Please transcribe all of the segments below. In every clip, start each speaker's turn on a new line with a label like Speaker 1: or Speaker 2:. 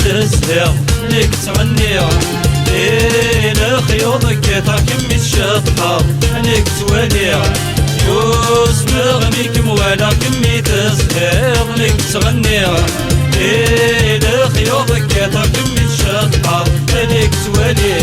Speaker 1: تزهر لك تغني الخيوط كيتا كمي الشطحة لك توالي يوس مغنيك مولا كمي تزهر لك تغني الخيوط كيتا كمي الشطحة لك توالي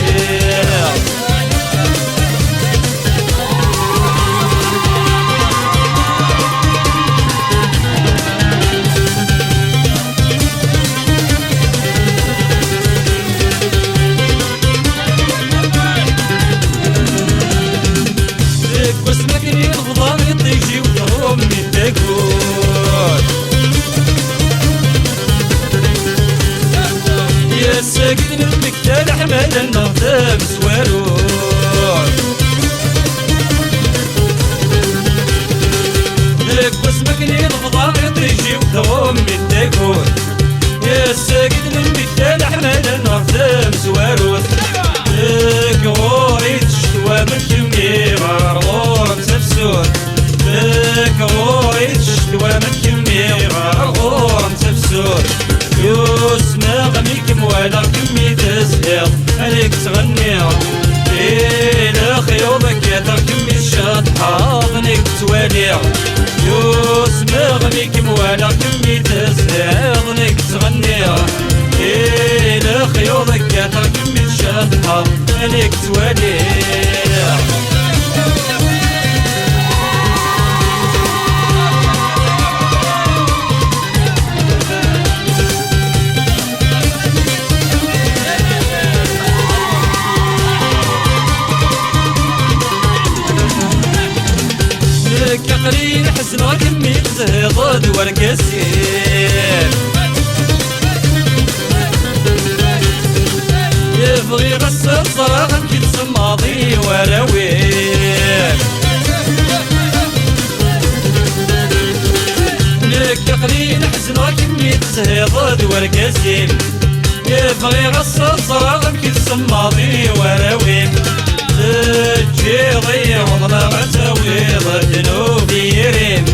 Speaker 1: ساقين المكتال حمال النظام سوارون لك واسمك لي الفضاء يطيجي وثوم من تاكون يا ساقين المكتال حمال النظام سوارون لك غوري تشتوى من كمي غارغور مسفسون لك غوري تشتوى من كمي غارغور مسفسون يسمع غميك مولا كمي تزهر عليك تغني إلى خيوضك يا كمي الشطحة غنيك توالي يسمع غميك مولا كمي تزهر غنيك تغني إلى خيوضك يا كمي الشطحة غنيك توالي قرين حسن كمي تزهض وركسين يبغي غسل صراغ كل صماضي وراوين لك قرين حسن كمي تزهض وركسين يبغي غسل صراغ كل صماضي وراوين الجيضي وضنا غتاويض الذنوب يرين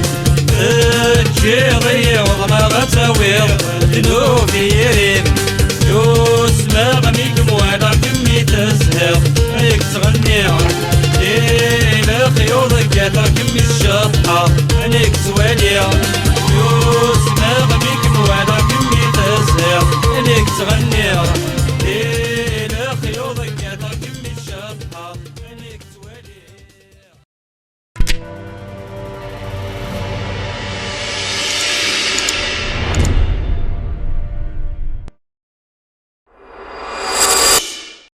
Speaker 1: الجيضي وضنا غتاويض الذنوب يرين يسمع غنيك مولا كمي تزهر عليك تغني إلى خيوضك يا كمي الشطحة عليك توالي يسمع غنيك مولا كمي تزهر عليك تغني